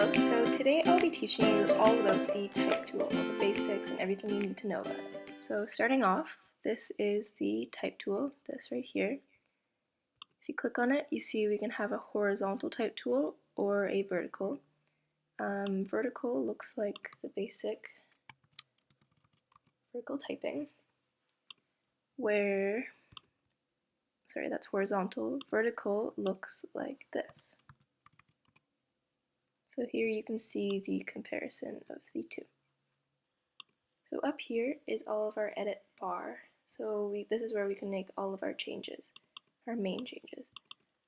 Hello, so today I'll be teaching you all about the type tool, all the basics and everything you need to know about it. So starting off, this is the type tool, this right here. If you click on it, you see we can have a horizontal type tool or a vertical. Vertical looks like the basic vertical typing, that's horizontal. Vertical looks like this. So here you can see the comparison of the two. So up here is all of our edit bar. So this is where we can make all of our changes, our main changes.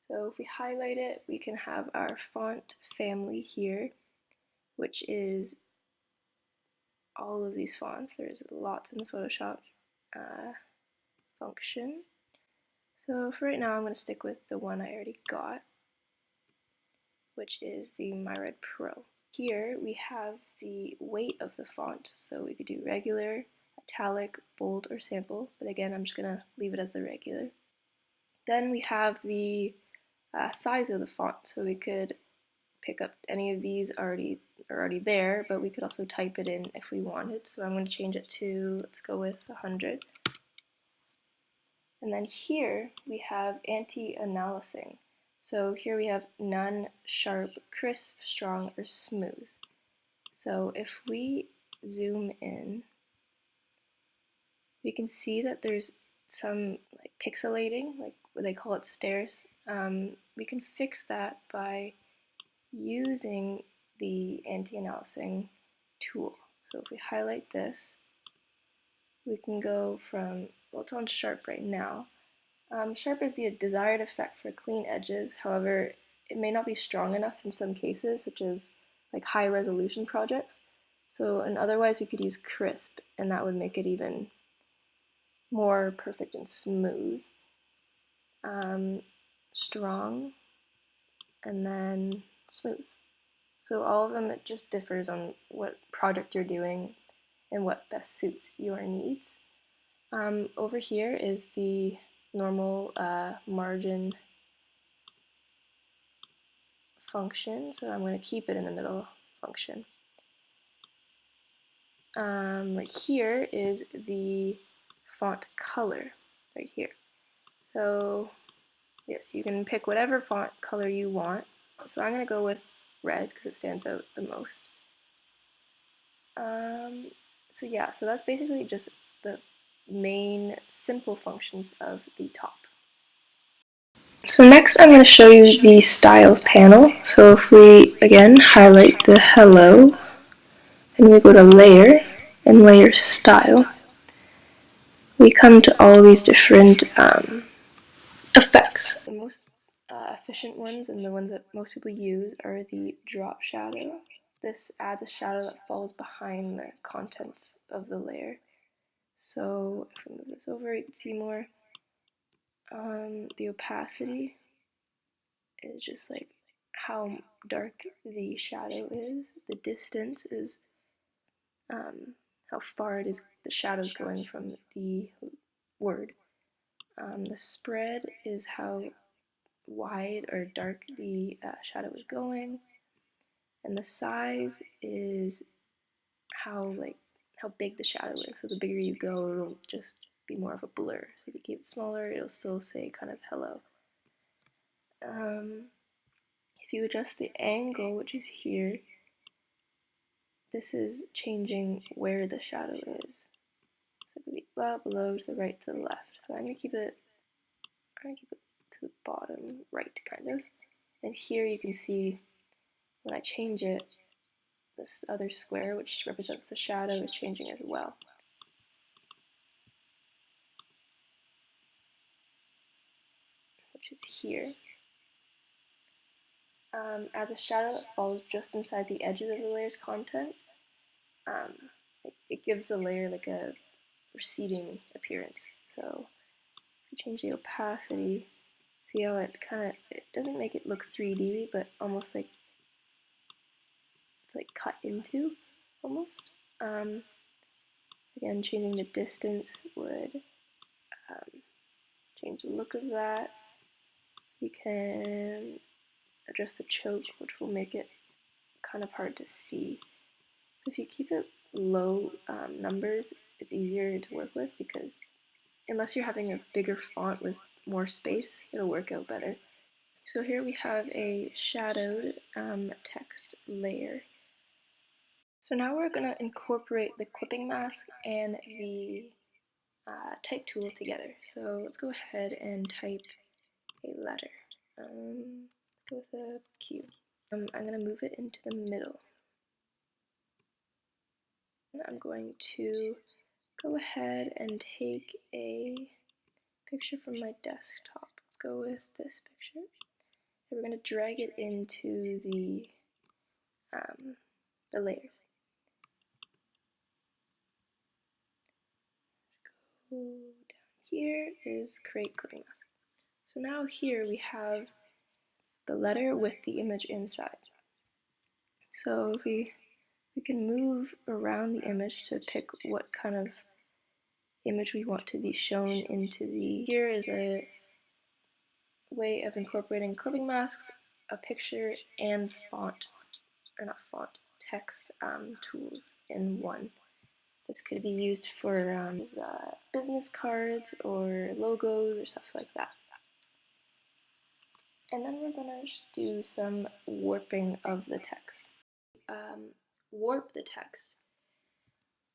So if we highlight it, we can have our font family here, which is all of these fonts. There's lots in the Photoshop function. So for right now, I'm going to stick with the one I already got, which is the MyRed Pro. Here we have the weight of the font, so we could do regular, italic, bold, or sample, but again I'm just going to leave it as the regular. Then we have the size of the font, so we could pick up any of these already there, but we could also type it in if we wanted. So I'm going to change it to, let's go with 100. And then here we have anti-aliasing. So here we have none, sharp, crisp, strong, or smooth. So if we zoom in, we can see that there's some like pixelating, like what they call it stairs. We can fix that by using the anti-aliasing tool. So if we highlight this, we can go from, well, it's on sharp right now. Sharp is the desired effect for clean edges. However, it may not be strong enough in some cases, such as like high resolution projects. So, and otherwise we could use crisp, and that would make it even more perfect and smooth. Strong, and then smooth. So all of them, it just differs on what project you're doing and what best suits your needs. Over here is the normal margin function, so I'm going to keep it in the middle function. Right here is the font color, right here. So yes, you can pick whatever font color you want. So I'm going to go with red because it stands out the most. So yeah, so that's basically just the main simple functions of the top. So next I'm going to show you the styles panel. So if we again highlight the hello, and we go to layer and layer style, we come to all these different effects. The most efficient ones and the ones that most people use are the drop shadow. This adds a shadow that falls behind the contents of the layer. So if we move this over, you can see more. The opacity is just like how dark the shadow is. The distance is how far it is the shadow is going from the word. The spread is how wide or dark the shadow is going, and the size is how big the shadow is. So the bigger you go, it'll just be more of a blur. So if you keep it smaller, it'll still say kind of hello. If you adjust the angle, which is here, this is changing where the shadow is. So it could be above, below, to the right, to the left. So I'm gonna keep it to the bottom right, kind of. And here you can see when I change it, this other square, which represents the shadow, is changing as well. Which is here. As a shadow that falls just inside the edges of the layer's content, it gives the layer like a receding appearance. So if you change the opacity, see how it doesn't make it look 3D, but almost like it's like cut into, almost. Again, changing the distance would change the look of that. We can adjust the choke, which will make it kind of hard to see. So if you keep it low numbers, it's easier to work with because unless you're having a bigger font with more space, it'll work out better. So here we have a shadowed text layer. So now we're going to incorporate the clipping mask and the type tool together. So let's go ahead and type a letter. Go with a Q. I'm going to move it into the middle. I'm going to go ahead and take a picture from my desktop. Let's go with this picture. And we're going to drag it into the layers. Go down here is create clipping mask. So now here we have the letter with the image inside. So if we can move around the image to pick what kind of image we want to be shown into the. Here is a way of incorporating clipping masks, a picture, and text tools in one. This could be used for business cards or logos or stuff like that. And then we're going to do some warping of the text. Warp the text.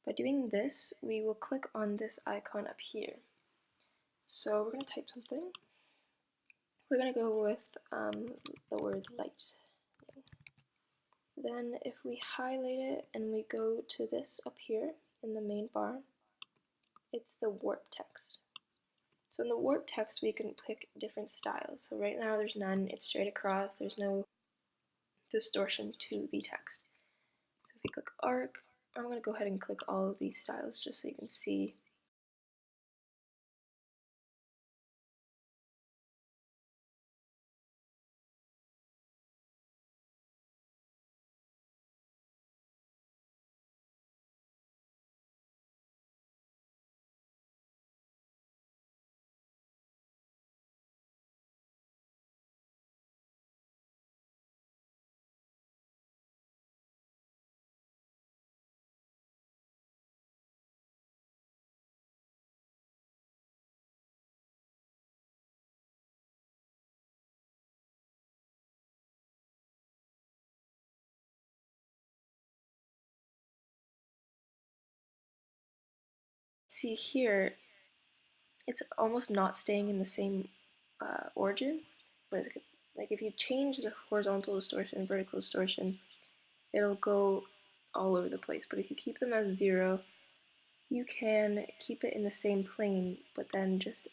By doing this, we will click on this icon up here. So we're going to type something. We're going to go with the word light. Then if we highlight it and we go to this up here in the main bar, it's the warp text. So in the warp text we can pick different styles. So right now there's none, it's straight across, there's no distortion to the text. So if we click arc, I'm going to go ahead and click all of these styles just so you can see. See here, it's almost not staying in the same origin. Like if you change the horizontal distortion and vertical distortion, it'll go all over the place. But if you keep them as 0, you can keep it in the same plane, but then just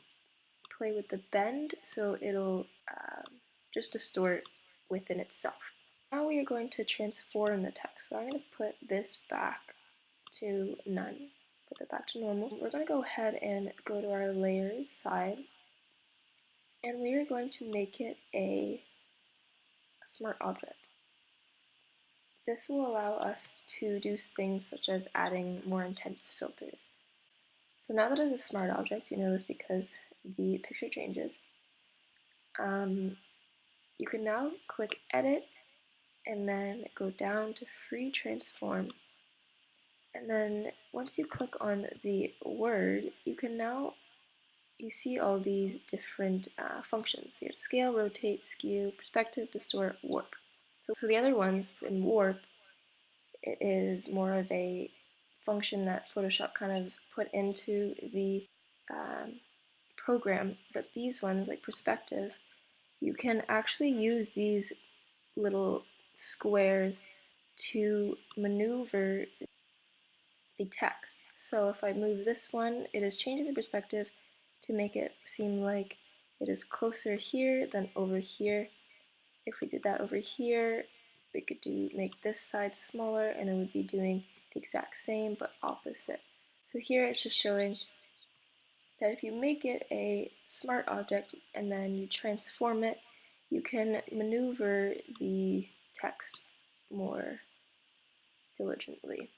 play with the bend so it'll just distort within itself. Now we are going to transform the text. So I'm going to put this back to none, put that back to normal. We're going to go ahead and go to our layers side, and we are going to make it a smart object. This will allow us to do things such as adding more intense filters. So now that it's a smart object, you know this because the picture changes. You can now click edit and then go down to free transform. And then once you click on the word, you see all these different functions. So you have scale, rotate, skew, perspective, distort, warp. So the other ones in warp, it is more of a function that Photoshop kind of put into the program, but these ones, like perspective, you can actually use these little squares to maneuver the text. So if I move this one, it is changing the perspective to make it seem like it is closer here than over here. If we did that over here, we could make this side smaller and it would be doing the exact same but opposite. So here it's just showing that if you make it a smart object and then you transform it, you can maneuver the text more diligently.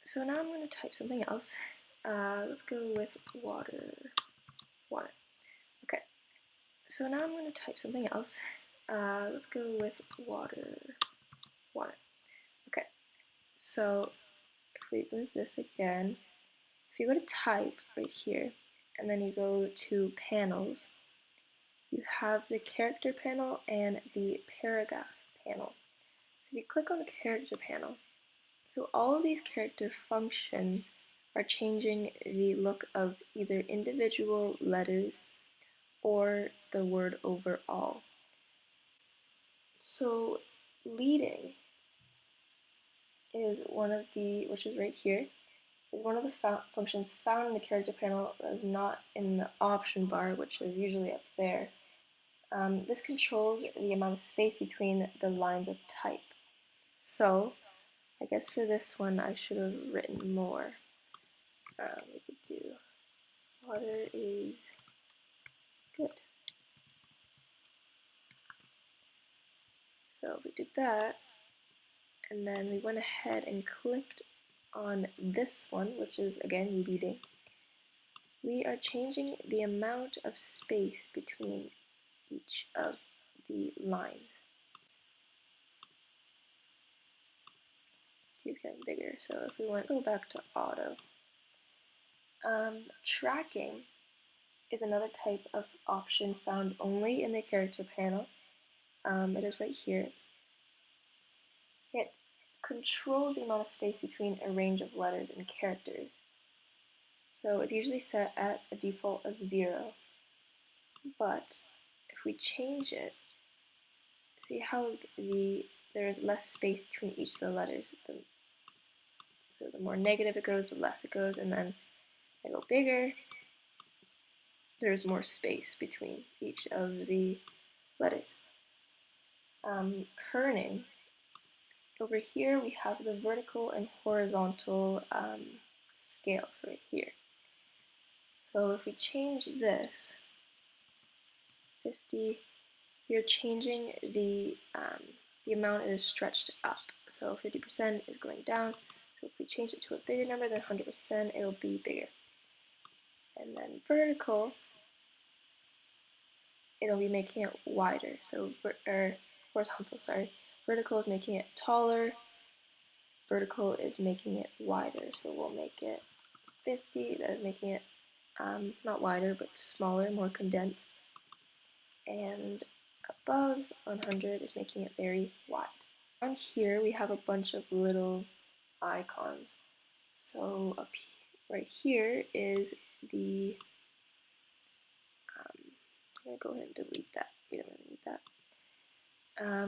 So now I'm going to type something else. Let's go with water. Okay. So now I'm going to type something else. Let's go with water. want it. Okay, so if we move this again, if you go to type right here, and then you go to panels, you have the character panel and the paragraph panel. So if you click on the character panel, so all of these character functions are changing the look of either individual letters or the word overall. So leading is one of the, which is right here, is one of the functions found in the character panel that is not in the option bar, which is usually up there. This controls the amount of space between the lines of type. So I guess for this one I should have written more. We could do water is good. So we did that, and then we went ahead and clicked on this one, which is again leading. We are changing the amount of space between each of the lines. See, it's getting bigger, so if we want to go back to auto, tracking is another type of option found only in the character panel. It is right here. It controls the amount of space between a range of letters and characters. So it's usually set at a default of 0, but if we change it, see how there is less space between each of the letters. So the more negative it goes, the less it goes, and then I go bigger, there's more space between each of the letters. Kerning, over here we have the vertical and horizontal scales right here. So if we change this, 50, we are changing the amount it is stretched up. So 50% is going down. So if we change it to a bigger number than 100%, it'll be bigger. And then vertical, it'll be making it wider. So horizontal, sorry. Vertical is making it taller. Vertical is making it wider. So we'll make it 50. That is making it not wider, but smaller, more condensed. And above 100 is making it very wide. Down here we have a bunch of little icons. So up right here is the, I'm going to go ahead and delete that. We don't really need that.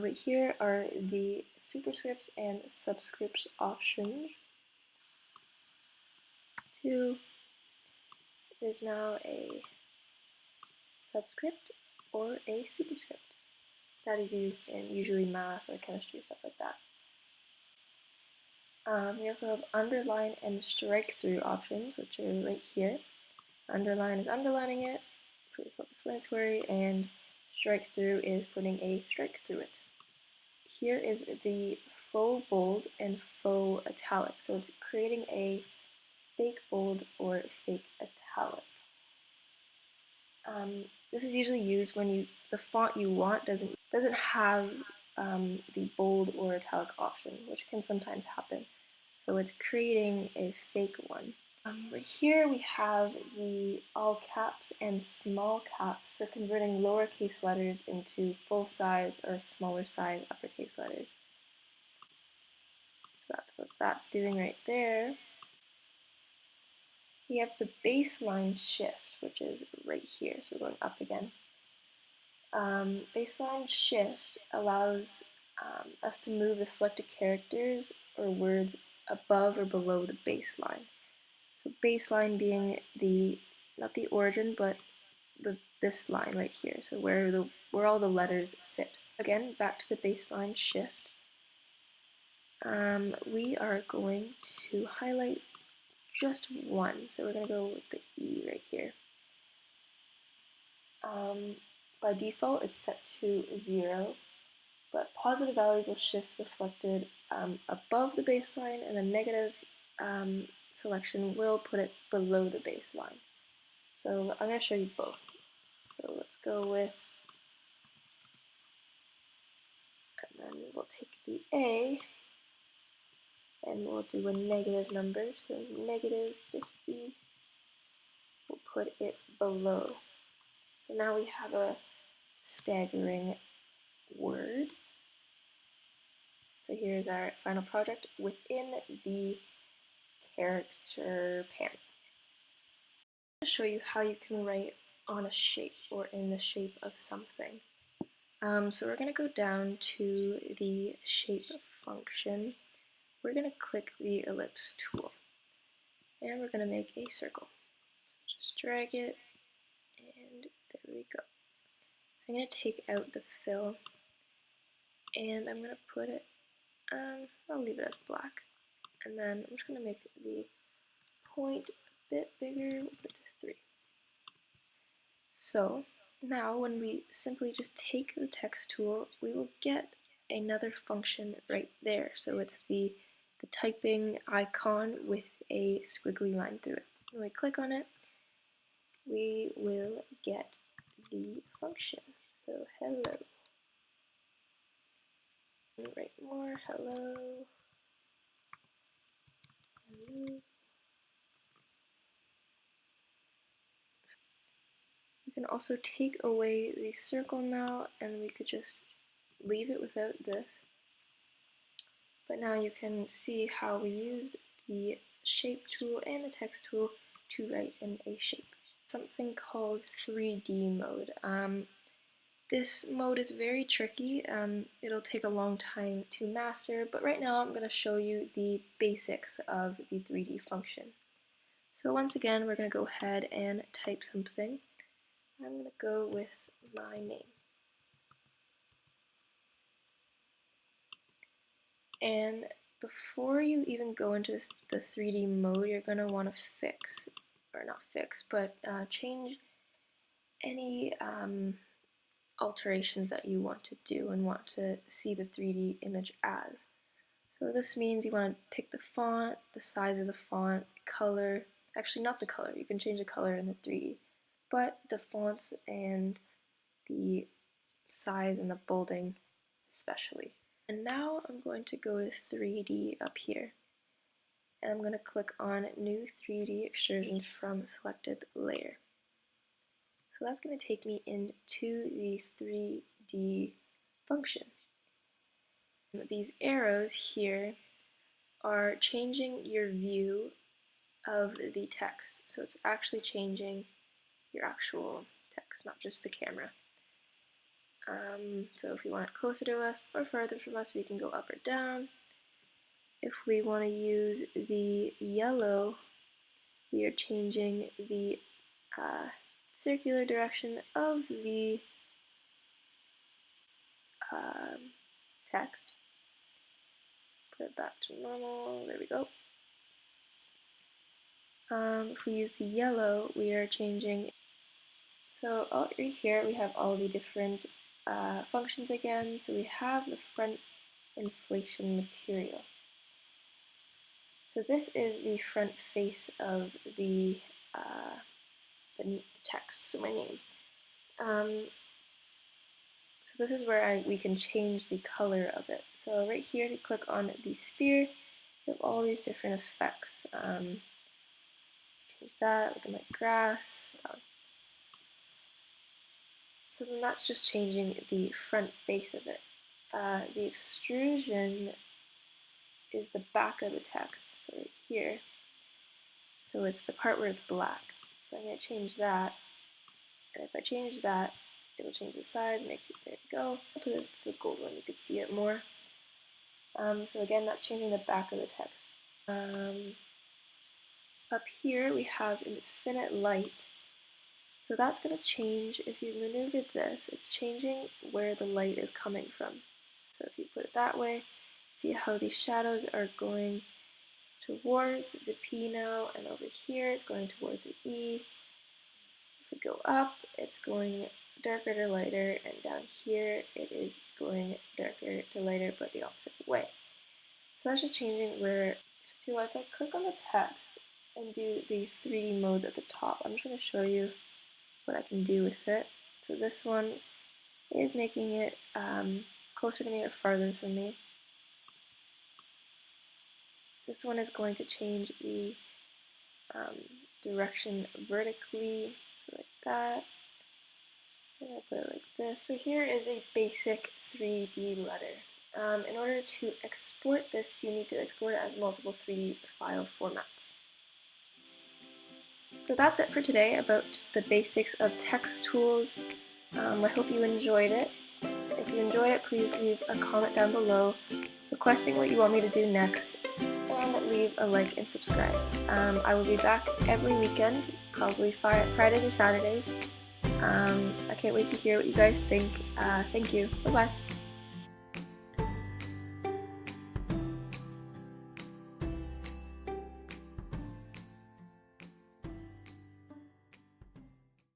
Right here are the superscripts and subscripts options. Two is now a subscript or a superscript. That is used in usually math or chemistry, stuff like that. We also have underline and strike through options, which are right here. Underline is underlining it, pretty self-explanatory, and strike through is putting a strike through it. Here is the faux bold and faux italic. So it's creating a fake bold or fake italic. This is usually used when the font you want doesn't have the bold or italic option, which can sometimes happen. So it's creating a fake one. Right here we have the all caps and small caps for converting lowercase letters into full size or smaller size uppercase letters. So that's what that's doing right there. We have the baseline shift, which is right here, so we're going up again. Baseline shift allows us to move the selected characters or words above or below the baseline. So baseline being not the origin, but this line right here, so where all the letters sit. Again, back to the baseline shift. We are going to highlight just one, so we're going to go with the E right here. By default, it's set to 0, but positive values will shift the selected above the baseline, and the negative selection will put it below the baseline. So I'm going to show you both. So let's go with, and then we'll take the A and we'll do a negative number, so negative 50, we'll put it below. So now we have a staggering word. So here's our final project within the character panel. I'm going to show you how you can write on a shape or in the shape of something. So we're going to go down to the shape function. We're going to click the ellipse tool and we're going to make a circle. So just drag it and there we go. I'm going to take out the fill and I'm going to put it, I'll leave it as black. And then I'm just going to make the point a bit bigger, we'll put it to 3. So now when we simply just take the text tool, we will get another function right there. So it's the typing icon with a squiggly line through it. When we click on it, we will get the function. So hello. Write more, hello. Hello. We can also take away the circle now and we could just leave it without this. But now you can see how we used the shape tool and the text tool to write in a shape. Something called 3D mode. This mode is very tricky. It'll take a long time to master, but right now I'm going to show you the basics of the 3D function. So once again, we're going to go ahead and type something. I'm going to go with my name. And before you even go into the 3D mode, you're going to want to fix, or not fix, but change any alterations that you want to do and want to see the 3D image as. So this means you want to pick the font, the size of the font, color, actually not the color, you can change the color in the 3D, but the fonts and the size and the bolding especially. And now I'm going to go to 3D up here. And I'm going to click on New 3D Extrusion from Selected Layer. So that's going to take me into the 3D function. These arrows here are changing your view of the text. So it's actually changing your actual text, not just the camera. So if we want it closer to us or further from us, we can go up or down. If we want to use the yellow, we are changing the circular direction of the text. Put it back to normal, there we go. If we use the yellow, we are changing. So right here we have all the different functions again. So we have the front inflation material. So this is the front face of the text, so my name. So this is where we can change the color of it. So right here, if you click on the sphere, you have all these different effects. Change that, looking like grass. So then that's just changing the front face of it. The extrusion is the back of the text, so right here. So it's the part where it's black. So I'm going to change that. And if I change that, it'll change the size, make it, there we go. I'll put this to the gold one, you can see it more. So again, that's changing the back of the text. Up here we have infinite light. So that's going to change, if you maneuver this, it's changing where the light is coming from. So if you put it that way, see how these shadows are going towards the P now, and over here it's going towards the E. If we go up, it's going darker to lighter, and down here it is going darker to lighter, but the opposite way. So that's just changing where. So if I click on the text and do the 3D modes at the top, I'm just going to show you what I can do with it. So this one is making it closer to me or farther from me. This one is going to change the direction vertically, so like that. And I'll put it like this. So here is a basic 3D letter. In order to export this, you need to export it as multiple 3D file formats. So that's it for today about the basics of text tools. I hope you enjoyed it. If you enjoyed it, please leave a comment down below requesting what you want me to do next, and leave a like and subscribe. I will be back every weekend, probably Fridays or Saturdays. I can't wait to hear what you guys think. Thank you. Bye-bye.